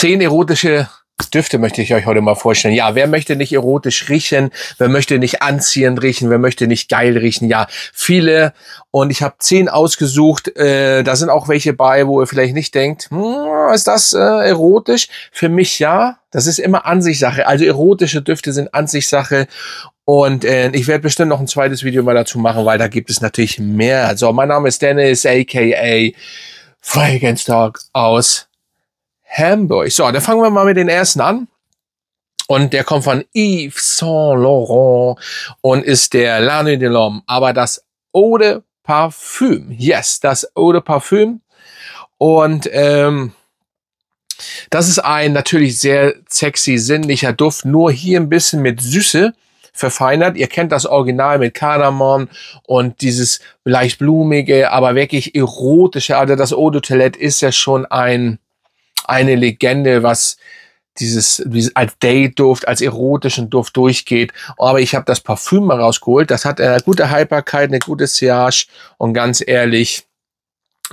10 erotische Düfte möchte ich euch heute mal vorstellen. Ja, wer möchte nicht erotisch riechen? Wer möchte nicht anziehend riechen? Wer möchte nicht geil riechen? Ja, viele. Und ich habe 10 ausgesucht. Da sind auch welche bei, wo ihr vielleicht nicht denkt, ist das erotisch? Für mich ja. Das ist immer Ansichtssache. Also erotische Düfte sind Ansichtssache. Und ich werde bestimmt noch ein zweites Video mal dazu machen, weil da gibt es natürlich mehr. Also mein Name ist Dennis, a.k.a. Fragrance-Talk aus Hamburg. So, dann fangen wir mal mit den ersten an. Und der kommt von Yves Saint Laurent und ist der La Nuit de l'Homme. Aber das Eau de Parfum. Yes, das Eau de Parfum. Und das ist ein natürlich sehr sexy, sinnlicher Duft. Nur hier ein bisschen mit Süße verfeinert. Ihr kennt das Original mit Kardamom und dieses leicht blumige, aber wirklich erotische. Also das Eau de Toilette ist ja schon eine Legende, was dieses als Date-Duft, als erotischen Duft durchgeht. Aber ich habe das Parfüm mal rausgeholt. Das hat eine gute Haltbarkeit, eine gute Sillage. Und ganz ehrlich,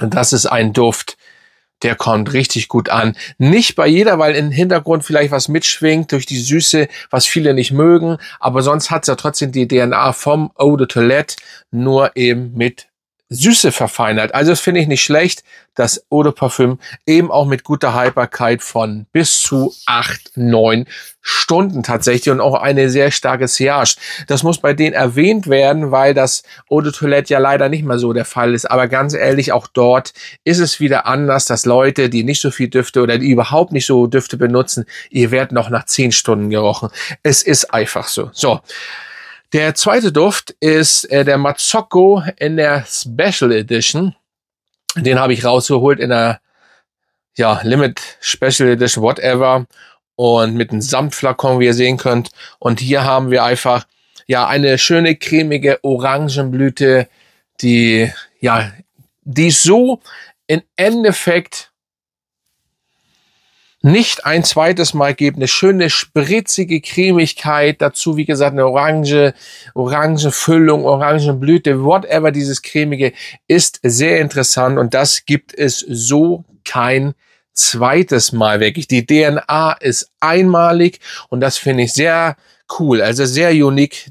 das ist ein Duft, der kommt richtig gut an. Nicht bei jeder, weil im Hintergrund vielleicht was mitschwingt durch die Süße, was viele nicht mögen. Aber sonst hat es ja trotzdem die DNA vom Eau de Toilette, nur eben mit Süße verfeinert. Also das finde ich nicht schlecht. Das Eau de Parfum eben auch mit guter Haltbarkeit von bis zu 8, 9 Stunden tatsächlich und auch eine sehr starke Sillage. Das muss bei denen erwähnt werden, weil das Eau de Toilette ja leider nicht mehr so der Fall ist. Aber ganz ehrlich, auch dort ist es wieder anders, dass Leute, die nicht so viel Düfte oder die überhaupt nicht so Düfte benutzen, ihr werdet noch nach 10 Stunden gerochen. Es ist einfach so. So. Der zweite Duft ist der Mazzocco in der Special Edition. Den habe ich rausgeholt in der Limit Special Edition, whatever. Und mit einem Samtflakon, wie ihr sehen könnt. Und hier haben wir einfach eine schöne cremige Orangenblüte, die so im Endeffekt nicht ein zweites Mal gibt, eine schöne spritzige Cremigkeit, dazu wie gesagt eine Orangenfüllung, Orangenblüte, whatever, dieses cremige ist sehr interessant und das gibt es so kein zweites Mal wirklich. Die DNA ist einmalig und das finde ich sehr cool, also sehr unique,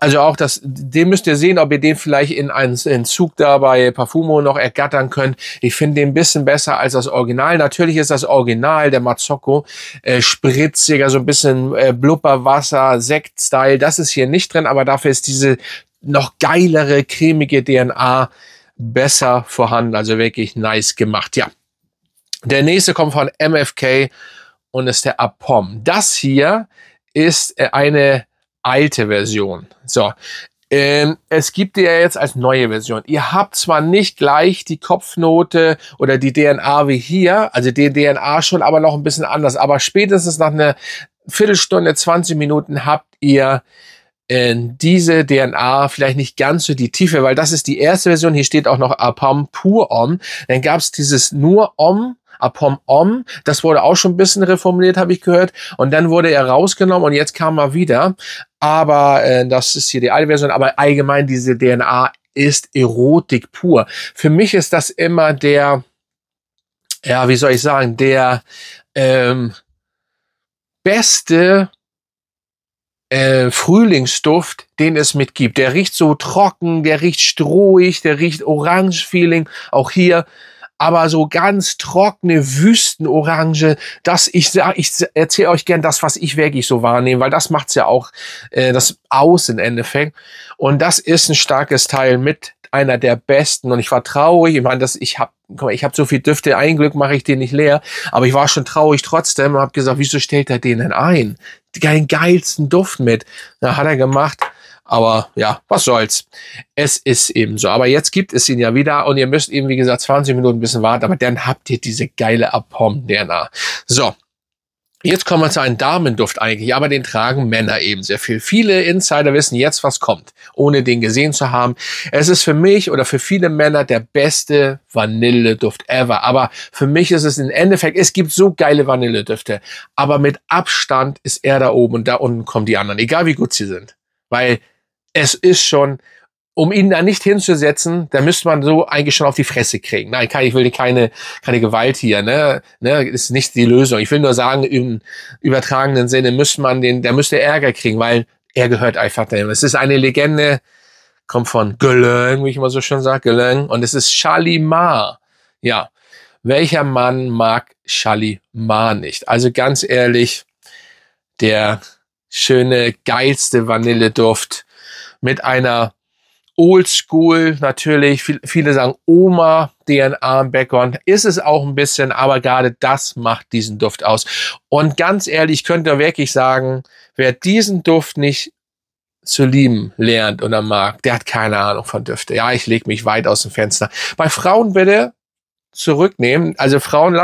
also auch den müsst ihr sehen, ob ihr den vielleicht in einen Zug da bei Parfumo noch ergattern könnt. Ich finde den ein bisschen besser als das Original. Natürlich ist das Original, der Mazzocco, spritziger, so ein bisschen Blubberwasser, Sekt-Style. Das ist hier nicht drin, aber dafür ist diese noch geilere, cremige DNA besser vorhanden. Also wirklich nice gemacht. Ja. Der nächste kommt von MFK und ist der Apom. Das hier ist eine alte Version. So, es gibt die ja jetzt als neue Version. Ihr habt zwar nicht gleich die Kopfnote oder die DNA wie hier, also die DNA schon, aber noch ein bisschen anders. Aber spätestens nach einer Viertelstunde, 20 Minuten habt ihr diese DNA vielleicht nicht ganz so die Tiefe, weil das ist die erste Version. Hier steht auch noch Apom Pur Om. Dann gab es dieses nur Om, Apom Om, das wurde auch schon ein bisschen reformuliert, habe ich gehört. Und dann wurde er rausgenommen und jetzt kam er wieder. Aber das ist hier die alte Version. Aber allgemein diese DNA ist Erotik pur. Für mich ist das immer der, wie soll ich sagen, der beste Frühlingsduft, den es mitgibt. Der riecht so trocken, der riecht strohig, der riecht Orange-Feeling. Auch hier. Aber so ganz trockene Wüstenorange, ich erzähle euch gern das, was ich wirklich so wahrnehme, weil das macht's ja auch das aus im Endeffekt. Und das ist ein starkes Teil mit einer der besten. Und ich war traurig. Ich meine, ich habe so viel Düfte, ein Glück mache ich den nicht leer. Aber ich war schon traurig trotzdem und habe gesagt, wieso stellt er den denn ein? Den geilsten Duft mit. Na, hat er gemacht. Aber ja, was soll's. Es ist eben so. Aber jetzt gibt es ihn ja wieder und ihr müsst eben, wie gesagt, 20 Minuten ein bisschen warten. Aber dann habt ihr diese geile Apom-DNA. So, jetzt kommen wir zu einem Damenduft eigentlich. Aber den tragen Männer eben sehr viel. Viele Insider wissen jetzt, was kommt, ohne den gesehen zu haben. Es ist für mich oder für viele Männer der beste Vanilleduft ever. Aber für mich ist es im Endeffekt, es gibt so geile Vanilledüfte. Aber mit Abstand ist er da oben und da unten kommen die anderen. Egal wie gut sie sind. Weil es ist schon um ihn da nicht hinzusetzen, da müsste man so eigentlich schon auf die Fresse kriegen. Nein, ich will keine Gewalt hier, ne? Ist nicht die Lösung. Ich will nur sagen, im übertragenen Sinne der müsste Ärger kriegen, weil er gehört einfach dem. Es ist eine Legende, kommt von Gelöng, wie ich immer so schön sage, Gelöng, und es ist Shalimar. Ja, welcher Mann mag Shalimar nicht? Also ganz ehrlich, der schöne, geilste Vanilleduft mit einer Oldschool, natürlich, viele sagen Oma, DNA im Background, ist es auch ein bisschen, aber gerade das macht diesen Duft aus. Und ganz ehrlich, ich könnte wirklich sagen, wer diesen Duft nicht zu lieben lernt oder mag, der hat keine Ahnung von Düfte. Ja, ich lege mich weit aus dem Fenster. Bei Frauen bitte zurücknehmen. Also Frauen,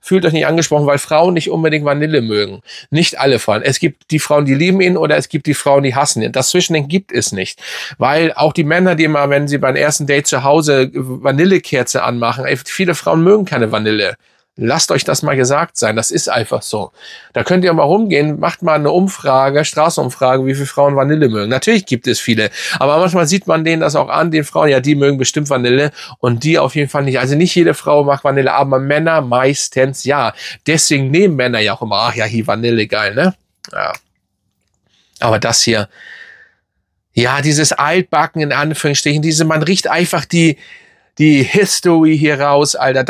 fühlt euch nicht angesprochen, weil Frauen nicht unbedingt Vanille mögen. Nicht alle Frauen. Es gibt die Frauen, die lieben ihn, oder es gibt die Frauen, die hassen ihn. Das Zwischending gibt es nicht. Weil auch die Männer, die immer, wenn sie beim ersten Date zu Hause Vanillekerze anmachen, viele Frauen mögen keine Vanille. Lasst euch das mal gesagt sein. Das ist einfach so. Da könnt ihr mal rumgehen, macht mal eine Umfrage, Straßenumfrage, wie viele Frauen Vanille mögen. Natürlich gibt es viele. Aber manchmal sieht man denen das auch an, den Frauen, ja, die mögen bestimmt Vanille und die auf jeden Fall nicht. Also nicht jede Frau mag Vanille, aber Männer meistens ja. Deswegen nehmen Männer ja auch immer, ach ja, hier Vanille, geil, ne? Ja. Aber das hier, ja, dieses Altbacken in Anführungsstrichen, man riecht einfach die History hier raus, Alter.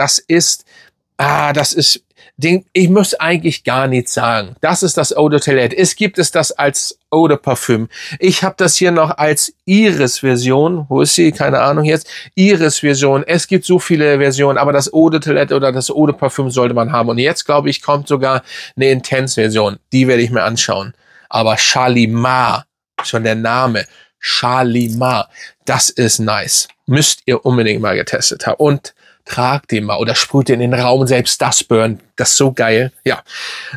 Ich muss eigentlich gar nichts sagen. Das ist das Eau de Toilette. Gibt es das als Eau de Parfüm. Ich habe das hier noch als Iris-Version. Wo ist sie? Keine Ahnung jetzt. Iris-Version. Es gibt so viele Versionen, aber das Eau de Toilette oder das Eau de Parfüm sollte man haben. Und jetzt, glaube ich, kommt sogar eine Intense-Version. Die werde ich mir anschauen. Aber Shalimar, schon der Name, Shalimar, das ist nice. Müsst ihr unbedingt mal getestet haben. Und tragt den mal oder sprüht den in den Raum, selbst das burnt. Das ist so geil. Ja.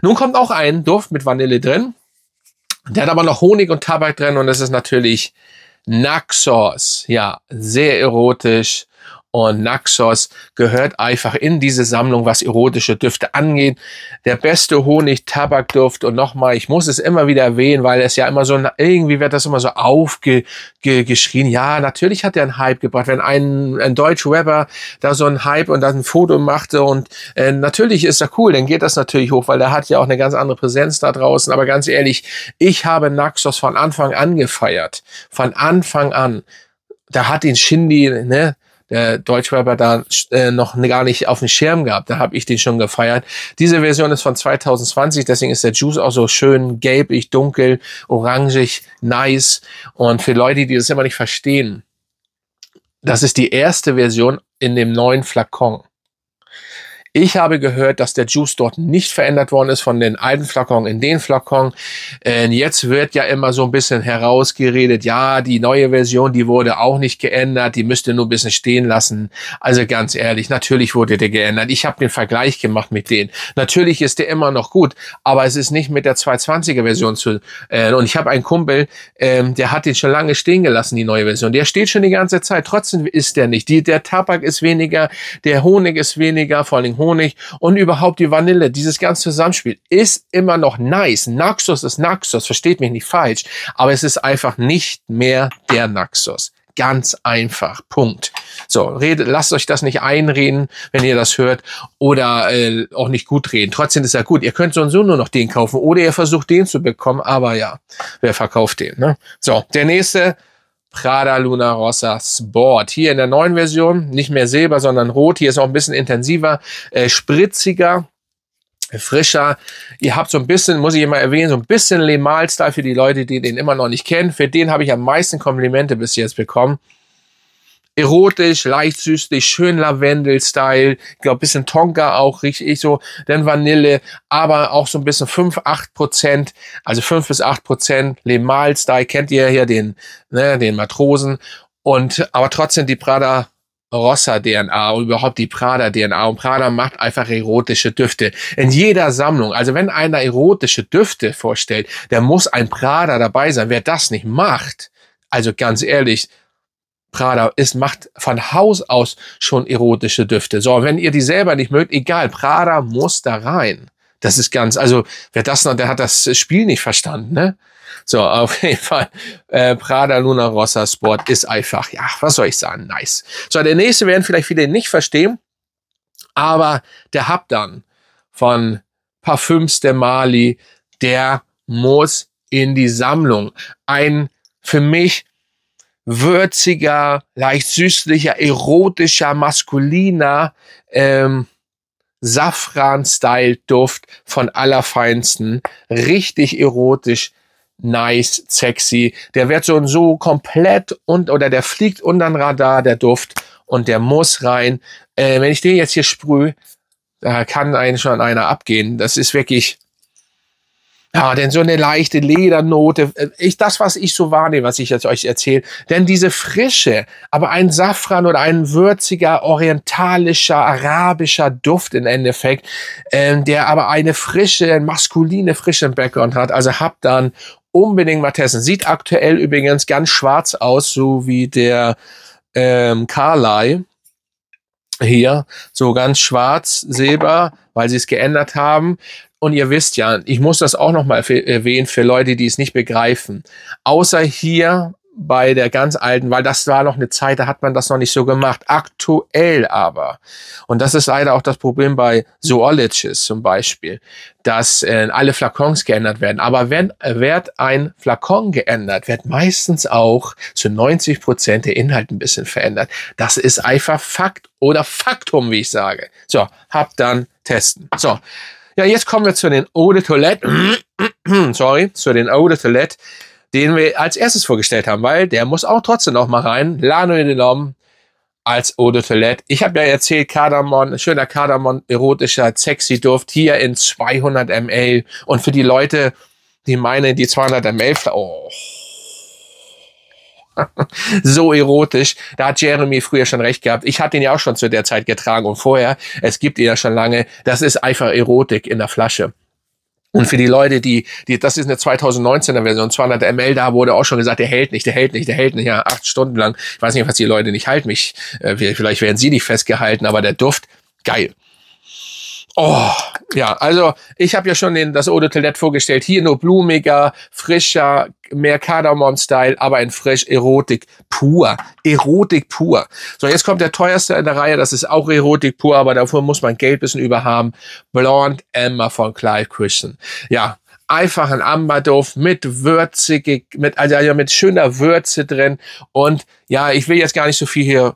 Nun kommt auch ein Duft mit Vanille drin. Der hat aber noch Honig und Tabak drin und das ist natürlich Naxos. Ja, sehr erotisch. Und Naxos gehört einfach in diese Sammlung, was erotische Düfte angeht. Der beste Honig-Tabakduft. Und nochmal, ich muss es immer wieder erwähnen, weil es ja immer so, irgendwie wird das immer so aufgeschrien. Ja, natürlich hat er einen Hype gebracht. Wenn ein deutscher Rapper da so einen Hype und dann ein Foto machte und natürlich ist er cool, dann geht das natürlich hoch, weil der hat ja auch eine ganz andere Präsenz da draußen. Aber ganz ehrlich, ich habe Naxos von Anfang an gefeiert. Von Anfang an. Da hat ihn Shindy, ne, der Deutschrapper da noch gar nicht auf dem Schirm gehabt. Da habe ich den schon gefeiert. Diese Version ist von 2020, deswegen ist der Juice auch so schön gelblich, dunkel, orangig, nice. Und für Leute, die das immer nicht verstehen, das ist die erste Version in dem neuen Flakon. Ich habe gehört, dass der Juice dort nicht verändert worden ist von den alten Flakon in den Flakon. Jetzt wird ja immer so ein bisschen herausgeredet, ja, die neue Version, die wurde auch nicht geändert, die müsste nur ein bisschen stehen lassen. Also ganz ehrlich, natürlich wurde der geändert. Ich habe den Vergleich gemacht mit denen. Natürlich ist der immer noch gut, aber es ist nicht mit der 220er Version zu. Und ich habe einen Kumpel, der hat den schon lange stehen gelassen, die neue Version. Der steht schon die ganze Zeit, trotzdem ist der nicht. Der Tabak ist weniger, der Honig ist weniger, vor allem Honig und überhaupt die Vanille, dieses ganze Zusammenspiel ist immer noch nice. Naxos ist Naxos, versteht mich nicht falsch, aber es ist einfach nicht mehr der Naxos. Ganz einfach, Punkt. So, lasst euch das nicht einreden, wenn ihr das hört oder auch nicht gut reden. Trotzdem ist er gut. Ihr könnt so und so nur noch den kaufen oder ihr versucht den zu bekommen, aber ja, wer verkauft den, ne? So, der nächste, Prada Luna Rossa Sport. Hier in der neuen Version, nicht mehr Silber, sondern Rot. Hier ist auch ein bisschen intensiver, spritziger, frischer. Ihr habt so ein bisschen, muss ich immer erwähnen, so ein bisschen Le Male-Style für die Leute, die den immer noch nicht kennen. Für den habe ich am meisten Komplimente bis jetzt bekommen. Erotisch, leicht süßlich, schön Lavendel-Style, ich glaube, bisschen Tonka auch, richtig so, dann Vanille, aber auch so ein bisschen 5-8%, also 5-8% Le Male-Style, kennt ihr hier den Matrosen, aber trotzdem die Prada Rossa DNA und überhaupt die Prada DNA und Prada macht einfach erotische Düfte. In jeder Sammlung, also wenn einer erotische Düfte vorstellt, der muss ein Prada dabei sein. Wer das nicht macht, also ganz ehrlich, Prada macht von Haus aus schon erotische Düfte. So, wenn ihr die selber nicht mögt, egal, Prada muss da rein. Das ist ganz, also wer das noch, der hat das Spiel nicht verstanden, ne? So, auf jeden Fall, Prada Luna Rossa Sport ist einfach, ja, was soll ich sagen, nice. So, der nächste werden vielleicht viele nicht verstehen, aber der Habdan von Parfüms de Marly, der muss in die Sammlung. Ein für mich würziger, leicht süßlicher, erotischer, maskuliner Safran-Style-Duft von allerfeinsten. Richtig erotisch, nice, sexy. Der wird so und so komplett oder der fliegt unter den Radar, der Duft, und der muss rein. Wenn ich den jetzt hier sprühe, da kann einen schon einer abgehen. Das ist wirklich, ja, denn so eine leichte Ledernote, das, was ich so wahrnehme, was ich jetzt euch erzähle, denn diese Frische, aber ein Safran oder ein würziger, orientalischer, arabischer Duft im Endeffekt, der aber eine frische, maskuline Frische im Background hat, also habt dann unbedingt mal testen. Sieht aktuell übrigens ganz schwarz aus, so wie der Carly hier, so ganz schwarz, Silber, weil sie es geändert haben. Und ihr wisst ja, ich muss das auch noch mal erwähnen für Leute, die es nicht begreifen. Außer hier bei der ganz alten, weil das war noch eine Zeit, da hat man das noch nicht so gemacht. Aktuell aber, und das ist leider auch das Problem bei Zoologists zum Beispiel, dass alle Flakons geändert werden. Aber wenn wird ein Flakon geändert, wird meistens auch zu 90% der Inhalt ein bisschen verändert. Das ist einfach Fakt oder Faktum, wie ich sage. So, habt dann testen. So. Ja, jetzt kommen wir zu den Eau de Toilette. Zu den Eau de Toilette, den wir als erstes vorgestellt haben, weil der muss auch trotzdem noch mal rein. La Nuit de l'Homme als Eau de Toilette. Ich habe ja erzählt, Kardamom, schöner Kardamom, erotischer, sexy Duft, hier in 200 ml. Und für die Leute, die meinen, die 200 ml, oh, so erotisch. Da hat Jeremy früher schon recht gehabt. Ich hatte ihn ja auch schon zu der Zeit getragen und vorher. Es gibt ihn ja schon lange. Das ist einfach Erotik in der Flasche. Und für die Leute, das ist eine 2019er Version, 200 ml, da wurde auch schon gesagt, der hält nicht, ja, 8 Stunden lang. Ich weiß nicht, was die Leute nicht halten. Vielleicht werden sie nicht festgehalten, aber der Duft, geil. Oh, ja, also ich habe ja schon das Eau de Toilette vorgestellt. Hier nur blumiger, frischer, mehr Kardamom-Style, aber in frisch, Erotik pur. Erotik pur. So, jetzt kommt der teuerste in der Reihe. Das ist auch Erotik pur, aber dafür muss man Geld ein bisschen überhaben. Blonde Amber von Clive Christian. Ja, einfach ein Amberduft mit mit schöner Würze drin. Und ja, ich will jetzt gar nicht so viel hier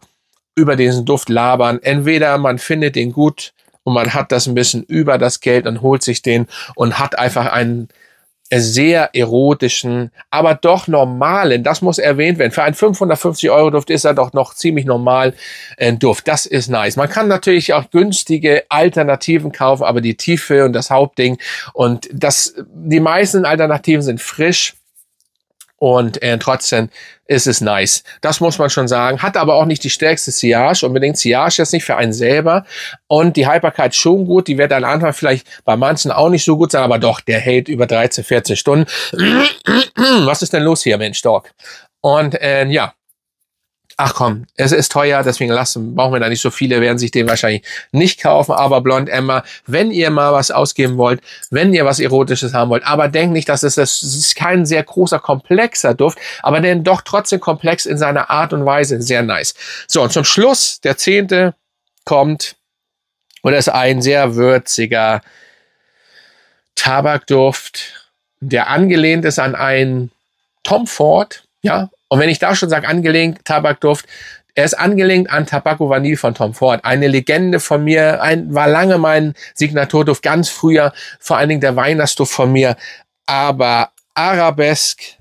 über diesen Duft labern. Entweder man findet den gut und man hat das ein bisschen über das Geld und holt sich den und hat einfach einen sehr erotischen, aber doch normalen, das muss erwähnt werden. Für einen 550 € Duft ist er doch noch ziemlich normal Duft. Das ist nice. Man kann natürlich auch günstige Alternativen kaufen, aber die Tiefe und das Hauptding und die meisten Alternativen sind frisch. Und trotzdem ist es nice. Das muss man schon sagen. Hat aber auch nicht die stärkste Sillage. Unbedingt Sillage jetzt nicht für einen selber. Und die Haltbarkeit schon gut. Die wird am Anfang vielleicht bei manchen auch nicht so gut sein. Aber doch, der hält über 13, 14 Stunden. Was ist denn los hier, Mensch, Doc? Und ja. Ach komm, es ist teuer, deswegen brauchen wir da nicht so viele, werden sich den wahrscheinlich nicht kaufen, aber Blonde Amber, wenn ihr mal was ausgeben wollt, wenn ihr was Erotisches haben wollt, aber denkt nicht, das ist kein sehr großer, komplexer Duft, aber denn doch trotzdem komplex in seiner Art und Weise, sehr nice. So, und zum Schluss, der 10. kommt, und das ist ein sehr würziger Tabakduft, der angelehnt ist an einen Tom Ford, ja. Und wenn ich da schon sage, angelehnt, Tabakduft, er ist angelehnt an Tabaco Vanille von Tom Ford. Eine Legende von mir, war lange mein Signaturduft, ganz früher, vor allen Dingen der Weihnachtsduft von mir. Aber Arabesque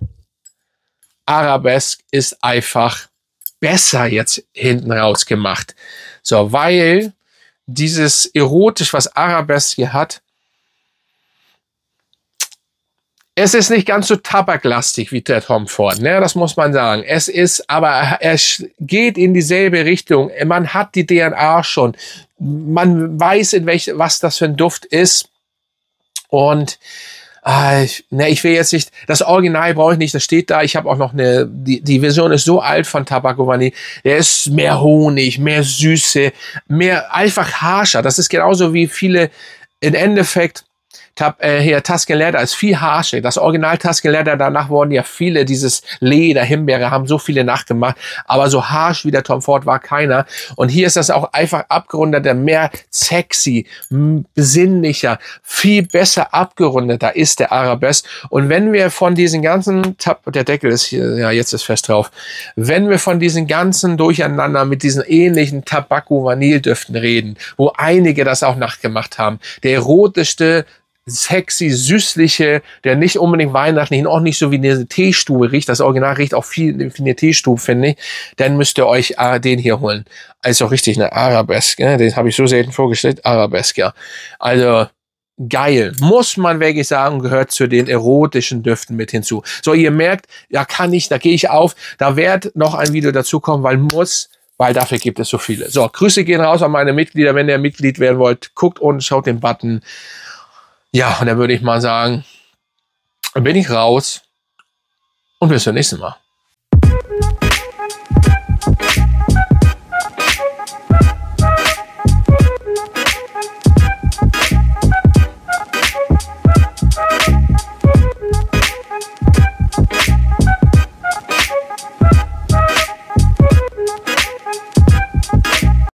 ist einfach besser jetzt hinten raus gemacht. So, weil dieses erotisch, was Arabesque hier hat, es ist nicht ganz so tabaklastig wie der Tom Ford, ne? Das muss man sagen. Es geht in dieselbe Richtung. Man hat die DNA schon. Man weiß, was das für ein Duft ist. Und ich will jetzt nicht, das Original brauche ich nicht, das steht da. Ich habe auch noch die Version ist so alt von Tabaco Vanille. Der ist mehr Honig, mehr Süße, mehr einfach harscher. Das ist genauso wie viele, im Endeffekt, Hier Tuscan Leather ist viel harscher. Das Original Tuscan Leather, danach wurden ja viele, dieses Leder, Himbeere, haben so viele nachgemacht. Aber so harsch wie der Tom Ford war keiner. Und hier ist das auch einfach abgerundeter, mehr sexy, besinnlicher, viel besser abgerundeter ist der Arabesque. Und wenn wir von diesen ganzen, der Deckel ist hier, ja, jetzt ist fest drauf. Wenn wir von diesen ganzen Durcheinander mit diesen ähnlichen Tabacco-Vanilledüften reden, wo einige das auch nachgemacht haben, der erotischste, sexy, süßliche, der nicht unbedingt weihnachtlich, auch nicht so wie eine Teestube riecht. Das Original riecht auch viel wie eine Teestube, finde ich. Dann müsst ihr euch den hier holen. Also richtig, eine Arabesque. Ne? Den habe ich so selten vorgestellt. Arabesque, ja. Also geil. Muss man wirklich sagen, gehört zu den erotischen Düften mit hinzu. So, ihr merkt, da gehe ich auf. Da wird noch ein Video dazu kommen, weil dafür gibt es so viele. So, Grüße gehen raus an meine Mitglieder. Wenn ihr Mitglied werden wollt, guckt unten, schaut den Button. Ja, und dann würde ich mal sagen, bin ich raus und bis zum nächsten Mal.